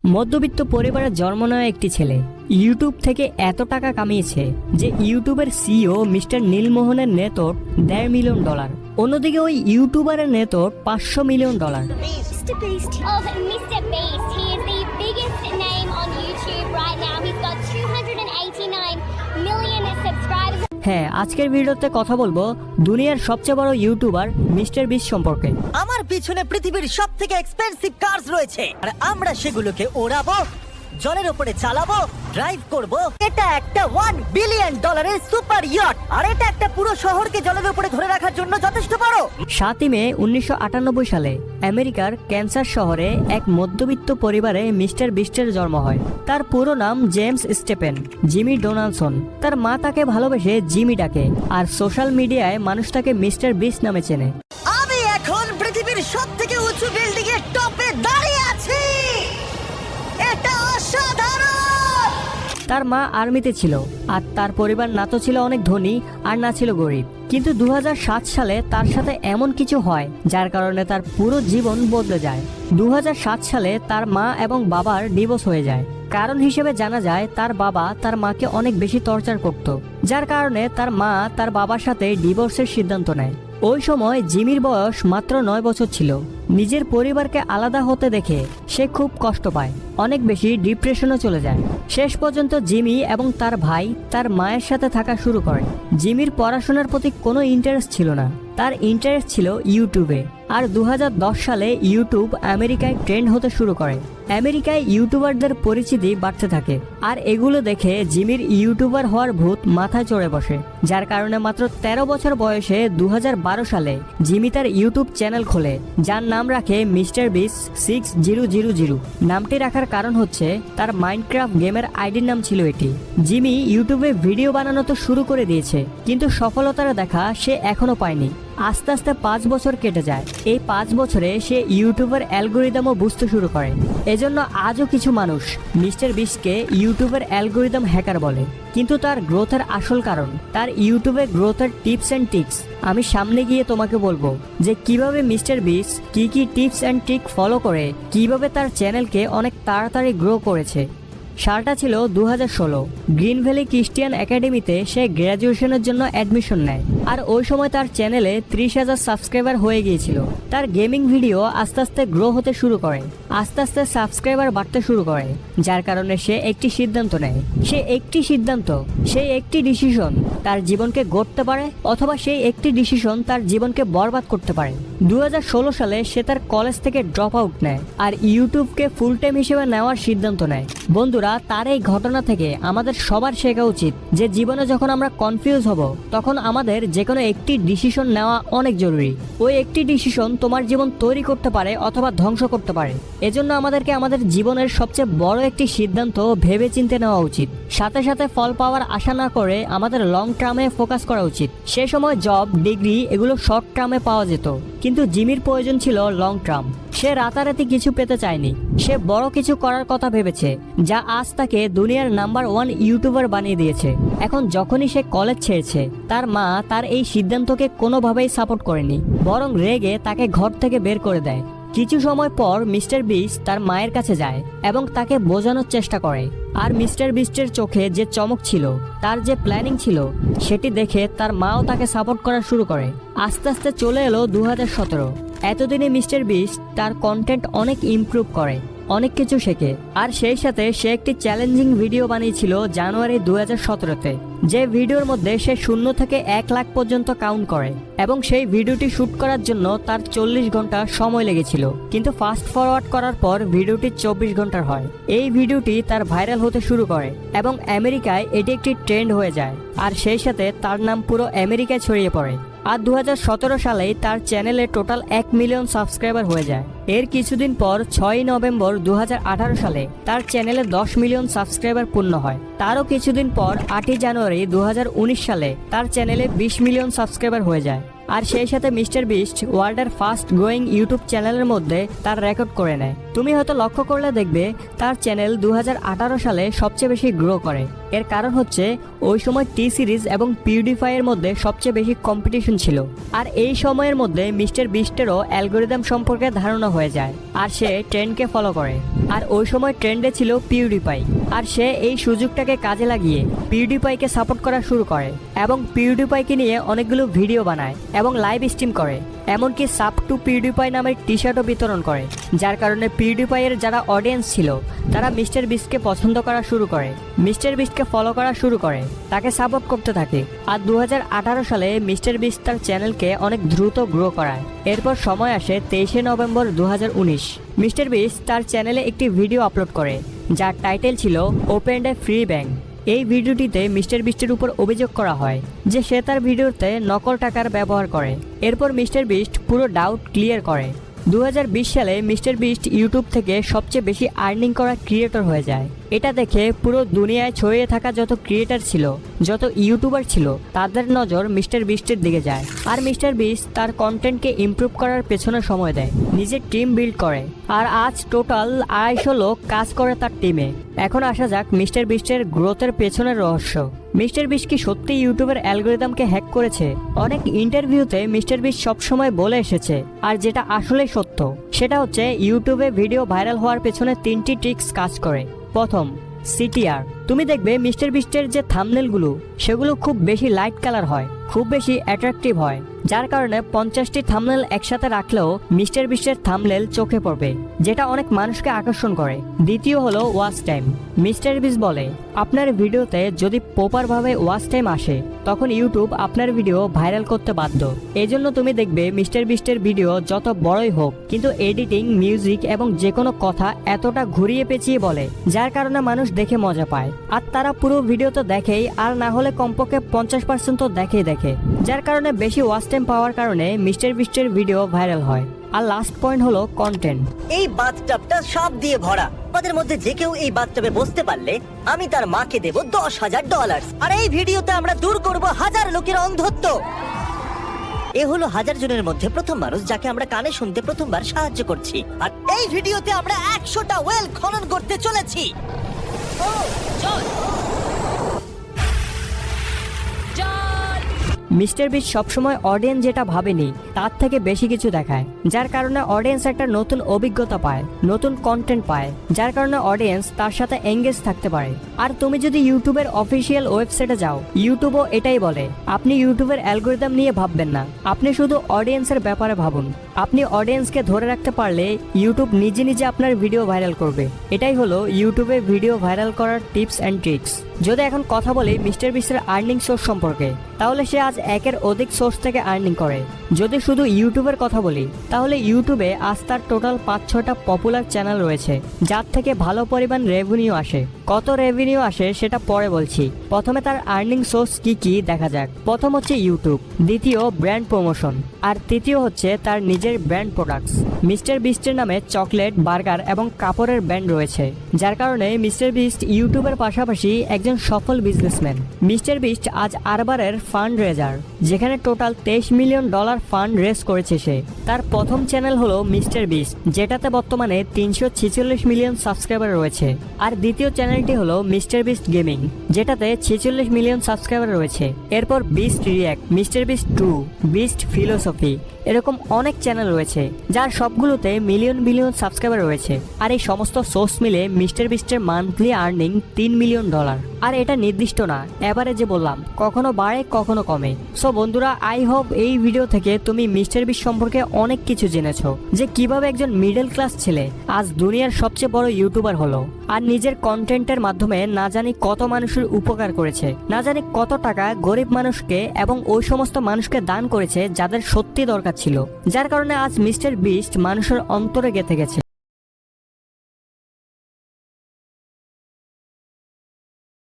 মধ্যবিত্ত পরিবারে জন্ম নেওয়া একটি ছেলে ইউটিউব থেকে এত টাকা কামিয়েছে যে ইউটিউবের সিইও মিস্টার নীলমোহনের নেতর $1.5 মিলিয়ন। অন্যদিকে ওই ইউটিউবারের নেতর $500 million. Mr. Beast. Of Mr. Beast. He is the biggest name on YouTube right now. He's got 289 million subscribers. হ্যাঁ, আজকের ভিডিওতে কথা বলবো দুনিয়ার সবচেয়ে বড় ইউটিউবার মিস্টার বিস্ট সম্পর্কে। আমার পিছনে পৃথিবীর সবথেকে এক্সপেন্সিভ কার্স রয়েছে আর আমরা সেগুলোকে ওড়াবো, জলের উপরে চালাবো, ড্রাইভ করব। এটা একটা $1 বিলিয়ন সুপার ইয়ট আর এটা একটা পুরো শহরকে জলের উপরে ধরে রাখার জন্য যথেষ্ট বড়। 7 মে 1998 সালে আমেরিকার ক্যান্সাস শহরে এক মধ্যবিত্ত পরিবারে মিস্টার বিস্টের জন্ম হয়। তার পুরো নাম জেমস স্টেপেন জিমি ডোনাল্ডসন। তার মা তাকে ভালোবেসে জিমি ডাকে, আর সোশ্যাল মিডিয়ায় মানুষ তাকে মিস্টার বিস্ট নামে চেনে। আমি এখন পৃথিবীর সবথেকে উঁচু বিল্ডিং এর টপে দাঁড়িয়ে আছি। এটা অসাধারণ। তার মা আর্মিতে ছিল, আর তার পরিবার না তো ছিল অনেক ধনী আর না ছিল গরিব। কিন্তু 2007 সালে তার সাথে এমন কিছু হয় যার কারণে তার পুরো জীবন বদলে যায়। 2007 সালে তার মা এবং বাবার ডিভোর্স হয়ে যায়। কারণ হিসেবে জানা যায় তার বাবা তার মাকে অনেক বেশি টর্চার করত, যার কারণে তার মা তার বাবার সাথে ডিভোর্সের সিদ্ধান্ত নেয়। ওই সময় জিমির বয়স মাত্র 9 বছর ছিল। নিজের পরিবারকে আলাদা হতে দেখে সে খুব কষ্ট পায়, অনেক বেশি ডিপ্রেশনে চলে যায়। শেষ পর্যন্ত জিমি এবং তার ভাই তার মায়ের সাথে থাকা শুরু করে। জিমির পড়াশোনার প্রতি কোনো ইন্টারেস্ট ছিল না, তার ইন্টারেস্ট ছিল ইউটিউবে। আর 2010 সালে ইউটিউব আমেরিকায় ট্রেন্ড হতে শুরু করে। আমেরিকায় ইউটিউবারদের পরিচিতি বাড়তে থাকে, আর এগুলো দেখে জিমির ইউটিউবার হওয়ার ভূত মাথায় চড়ে বসে, যার কারণে মাত্র 13 বছর বয়সে 2012 সালে জিমি তার ইউটিউব চ্যানেল খোলে, যার নাম রাখে মিস্টার বিস্ট 6000। নামটি রাখার কারণ হচ্ছে তার মাইনক্রাফট গেমের আইডির নাম ছিল এটি। জিমি ইউটিউবে ভিডিও বানানো তো শুরু করে দিয়েছে, কিন্তু সফলতার দেখা সে এখনো পায়নি। আস্তে আস্তে 5 বছর কেটে যায়। এই 5 বছরে সে ইউটিউবের অ্যালগোরিদমও বুঝতে শুরু করে। এজন্য আজও কিছু মানুষ মিস্টার বিস্টকে ইউটিউবের অ্যালগোরিদম হ্যাকার বলে। কিন্তু তার গ্রোথের আসল কারণ তার ইউটিউবে গ্রোথের টিপস অ্যান্ড ট্রিক্স। আমি সামনে গিয়ে তোমাকে বলবো যে কিভাবে মিস্টার বিস্ট কি টিপস অ্যান্ড ট্রিক ফলো করে কিভাবে তার চ্যানেলকে অনেক তাড়াতাড়ি গ্রো করেছে। সালটা ছিল 2016। গ্রিন ভ্যালি ক্রিশ্চিয়ান একাডেমিতে সে গ্র্যাজুয়েশনের জন্য অ্যাডমিশন নেয়, আর ওই সময় তার চ্যানেলে 30,000 সাবস্ক্রাইবার হয়ে গিয়েছিল। তার গেমিং ভিডিও আস্তে আস্তে গ্রো হতে শুরু করে, আস্তে আস্তে সাবস্ক্রাইবার বাড়তে শুরু করে, যার কারণে সে একটি সিদ্ধান্ত নেয়। সেই একটি ডিসিশন তার জীবনকে গড়তে পারে, অথবা সেই একটি ডিসিশন তার জীবনকে বরবাদ করতে পারে। 2016 সালে সে তার কলেজ থেকে ড্রপ আউট নেয় আর ইউটিউবকে ফুল টাইম হিসেবে নেওয়ার সিদ্ধান্ত নেয়। বন্ধুরা, তার এই ঘটনা থেকে আমাদের সবার শেখা উচিত যে জীবনে যখন আমরা কনফিউজ হব তখন আমাদের যে কোনো একটি ডিসিশন নেওয়া অনেক জরুরি। ওই একটি ডিসিশন তোমার জীবন তৈরি করতে পারে অথবা ধ্বংস করতে পারে। এজন্য আমাদেরকে আমাদের জীবনের সবচেয়ে বড় একটি সিদ্ধান্ত ভেবে চিন্তে নেওয়া উচিত। সাথে সাথে ফল পাওয়ার আশা না করে আমাদের লং টার্মে ফোকাস করা উচিত। সে সময় জব, ডিগ্রি এগুলো শর্ট টার্মে পাওয়া যেত, কিন্তু জিমির প্রয়োজন ছিল লং টার্ম। সে রাতারাতি কিছু পেতে চায়নি, সে বড় কিছু করার কথা ভেবেছে, যা আজ তাকে দুনিয়ার নাম্বার 1 ইউটিউবার বানিয়ে দিয়েছে। এখন যখনই সে কলেজ ছেড়েছে, তার মা তার এই সিদ্ধান্তকে কোনোভাবেই সাপোর্ট করেনি, বরং রেগে তাকে ঘর থেকে বের করে দেয়। কিছু সময় পর মিস্টার বিস্ট তার মায়ের কাছে যায় এবং তাকে বোঝানোর চেষ্টা করে। আর মিস্টার বিস্টের চোখে যে চমক ছিল, তার যে প্ল্যানিং ছিল, সেটি দেখে তার মাও তাকে সাপোর্ট করা শুরু করে। আস্তে আস্তে চলে এলো 2017। এতদিনে মিস্টার বিস্ট তার কন্টেন্ট অনেক ইমপ্রুভ করে, অনেক কিছু শেখে। আর সেই সাথে সে একটি চ্যালেঞ্জিং ভিডিও বানিয়েছিল জানুয়ারি 2017-তে, যে ভিডিওর মধ্যে সে 0 থেকে 1 লাখ পর্যন্ত কাউন্ট করে, এবং সেই ভিডিওটি শুট করার জন্য তার 40 ঘন্টা সময় লেগেছিল। কিন্তু ফাস্ট ফরওয়ার্ড করার পর ভিডিওটি 24 ঘন্টার হয়। এই ভিডিওটি তার ভাইরাল হতে শুরু করে এবং আমেরিকায় এটি একটি ট্রেন্ড হয়ে যায়, আর সেই সাথে তার নাম পুরো আমেরিকায় ছড়িয়ে পড়ে। আর 2017 সালেই তার চ্যানেলে টোটাল 1 মিলিয়ন সাবস্ক্রাইবার হয়ে যায়। এর কিছুদিন পর 6 নভেম্বর 2018 সালে তার চ্যানেলে 10 মিলিয়ন সাবস্ক্রাইবার পূর্ণ হয়। তারও কিছুদিন পর 8 জানুয়ারি 2019 সালে তার চ্যানেলে 20 মিলিয়ন সাবস্ক্রাইবার হয়ে যায়। আর সেই সাথে মিস্টার বিস্ট ওয়ার্ল্ডের ফাস্ট গ্রোয়িং ইউটিউব চ্যানেলের মধ্যে তার রেকর্ড করে নেয়। তুমি হয়তো লক্ষ্য করলে দেখবে তার চ্যানেল 2018 সালে সবচেয়ে বেশি গ্রো করে। এর কারণ হচ্ছে ওই সময় টি সিরিজ এবং পিউডিফাই এর মধ্যে সবচেয়ে বেশি কম্পিটিশন ছিল। আর এই সময়ের মধ্যে মিস্টার বিস্টেরও অ্যালগোরিদম সম্পর্কে ধারণা হয়ে যায় আর সে ট্রেন্ডকে ফলো করে। আর ওই সময় ট্রেন্ডে ছিল পিউডিফাই, আর সে এই সুযোগটাকে কাজে লাগিয়ে পিউডিফাইকে সাপোর্ট করা শুরু করে এবং পিউডিফাইকে নিয়ে অনেকগুলো ভিডিও বানায় এবং লাইভ স্ট্রিম করে, এমনকি সাব টু পিউডিফাই নামের টি শার্টও বিতরণ করে। যার কারণে পিউডিফাইয়ের যারা অডিয়েন্স ছিল তারা মিস্টার বিস্টকে পছন্দ করা শুরু করে, মিস্টার বিস্টকে ফলো করা শুরু করে, তাকে সাপোর্ট করতে থাকে। আর 2018 সালে মিস্টার বিস্ট তার চ্যানেলকে অনেক দ্রুত গ্রো করায়। এরপর সময় আসে 23শে নভেম্বর 2019। মিস্টার বিস্ট তার চ্যানেলে একটি ভিডিও আপলোড করে যার টাইটেল ছিল ওপেন এ ফ্রি ব্যাংক। এই ভিডিওটিতে মিস্টার বিস্টের উপর অভিযোগ করা হয় যে সে তার ভিডিওতে নকল টাকার ব্যবহার করে। এরপর মিস্টার বিস্ট পুরো ডাউট ক্লিয়ার করে। 2020 সালে মিস্টার বিস্ট ইউটিউব থেকে সবচেয়ে বেশি আর্নিং করা ক্রিয়েটর হয়ে যায়। এটা দেখে পুরো দুনিয়ায় ছড়িয়ে থাকা যত ক্রিয়েটর ছিল, যত ইউটিউবার ছিল, তাদের নজর মিস্টার বিস্টের দিকে যায়। আর মিস্টার বিস্ট তার কন্টেন্টকে ইমপ্রুভ করার পেছনে সময় দেয়, নিজের টিম বিল্ড করে। আর আজ টোটাল 250 লোক কাজ করে তার টিমে। এখন আসা যাক মিস্টার বিস্টের গ্রোথের পেছনের রহস্য। মিস্টার বিস্ট কি সত্যি ইউটিউবের অ্যালগোরিদমকে হ্যাক করেছে? অনেক ইন্টারভিউতে মিস্টার বিস্ট সবসময় বলে এসেছে, আর যেটা আসলে সত্য সেটা হচ্ছে ইউটিউবে ভিডিও ভাইরাল হওয়ার পেছনে 3টি ট্রিক্স কাজ করে। প্রথম, সিটিআর। তুমি দেখবে মিস্টার বিস্টের যে থাম্বনেলগুলো সেগুলো খুব বেশি লাইট কালার হয়, খুব বেশি অ্যাট্রাকটিভ হয়, যার কারণে 50টি থাম্বনেল একসাথে রাখলেও মিস্টার বিস্টের থাম্বনেল চোখে পড়বে, যেটা অনেক মানুষকে আকর্ষণ করে। দ্বিতীয় হলো ওয়াচ টাইম। মিস্টার বিস্ট বলে আপনার ভিডিওতে যদি প্রপারভাবে ওয়াচ টাইম আসে তখন ইউটিউব আপনার ভিডিও ভাইরাল করতে বাধ্য। এজন্য তুমি দেখবে মিস্টার বিস্টের ভিডিও যত বড়ই হোক কিন্তু এডিটিং, মিউজিক এবং যে কোনো কথা এতটা ঘুরিয়ে পেঁচিয়ে বলে যার কারণে মানুষ দেখে মজা পায়। আর তারা পুরো ভিডিও তো দেখেই, আর না হলে কমপক্ষে 50% তো দেখে, যার কারণে বেশি ওয়াচ টাইম পাওয়ার কারণে মিস্টার বিস্টের ভিডিও ভাইরাল হয়। আর লাস্ট পয়েন্ট হলো কন্টেন্ট। এই বাথটাবটা সব দিয়ে ভরা। আমাদের মধ্যে যে কেউ এই বাথটাবে বসতে পারলে আমি তার মাকে দেব $10,000। আর এই ভিডিওতে আমরা দূর করব 1000 লোকের অন্ধত্ব। এ হলো 1000 জনের মধ্যে প্রথম মানুষ যাকে আমরা কানে শুনতে প্রথমবার সাহায্য করছি। আর এই ভিডিওতে আমরা 100টা ওয়েল খনন করতে চলেছি। ও, চল। মিস্টার বিস্ট সবসময় অডিয়েন্স যেটা ভাবেনি তার থেকে বেশি কিছু দেখায়, যার কারণে অডিয়েন্স একটা নতুন অভিজ্ঞতা পায়, নতুন কন্টেন্ট পায়, যার কারণে অডিয়েন্স তার সাথে এঙ্গেজ থাকতে পারে। আর তুমি যদি ইউটিউবের অফিসিয়াল ওয়েবসাইটে যাও, ইউটিউবও এটাই বলে আপনি ইউটিউবের অ্যালগোরিদম নিয়ে ভাববেন না, আপনি শুধু অডিয়েন্সের ব্যাপারে ভাবুন। আপনি অডিয়েন্সকে ধরে রাখতে পারলে ইউটিউব নিজে নিজে আপনার ভিডিও ভাইরাল করবে। এটাই হলো ইউটিউবে ভিডিও ভাইরাল করার টিপস অ্যান্ড ট্রিক্স। যদি এখন কথা বলি মিস্টার বিস্টের আর্নিং সোর্স সম্পর্কে, তাহলে সে আজ 1-এর অধিক সোর্স থেকে আর্নিং করে। যদি শুধু ইউটিউবের কথা বলি তাহলে ইউটিউবে আজ তার টোটাল 5-6টা পপুলার চ্যানেল রয়েছে যার থেকে ভালো পরিমাণ রেভিনিউ আসে। কত রেভিনিউ আসে সেটা পরে বলছি, প্রথমে তার আর্নিং সোর্স কি কি দেখা যাক। প্রথম হচ্ছে ইউটিউব, দ্বিতীয় ব্র্যান্ড প্রমোশন, আর তৃতীয় হচ্ছে তার নিজের ব্র্যান্ড প্রোডাক্টস। মিস্টার বিস্টের নামে চকলেট, বার্গার এবং কাপড়ের ব্র্যান্ড রয়েছে, যার কারণে মিস্টার বিস্ট ইউটিউবের পাশাপাশি একজন সফল বিজনেসম্যান। মিস্টার বিস্ট আজ আরবারের ফান্ড রেজার, যেখানে টোটাল $23 মিলিয়ন ফান্ড রেজ করেছে সে। তার প্রথম চ্যানেল হলো মিস্টার বিস্ট, যেটাতে বর্তমানে 346 মিলিয়ন সাবস্ক্রাইবার রয়েছে। আর দ্বিতীয় চ্যানেলটি হলো মিস্টার বিস্ট গেমিং, যেটাতে 46 মিলিয়ন সাবস্ক্রাইবার রয়েছে। এরপর beast react, mister beast 2, beast philosophy, এরকম অনেক চ্যানেল রয়েছে যার সবগুলোতে মিলিয়ন মিলিয়ন সাবস্ক্রাইবার রয়েছে। আর এই সমস্ত সোর্স মিলে মিস্টার বিস্টের মান্থলি আর্নিং $3 মিলিয়ন। আর এটা নির্দিষ্ট না, এভারেজে বললাম, কখনো বাড়ে কখনো কমে। সো বন্ধুরা, আই হোপ এই ভিডিও থেকে তুমি মিস্টার বিস্ট সম্পর্কে অনেক কিছু জেনেছো, যে কিভাবে একজন মিডল ক্লাস ছেলে আজ দুনিয়ার সবচেয়ে বড় ইউটিউবার হলো, আর নিজের কন্টেন্টের মাধ্যমে না জানি কত মানুষের উপকার করেছে, না জানি কত টাকা গরিব মানুষকে এবং ওই সমস্ত মানুষকে দান করেছে যাদের সত্যি দরকার ছিল, যার কারণে আজ মিস্টার বিস্ট মানুষের অন্তরে গেঁথে গেছে।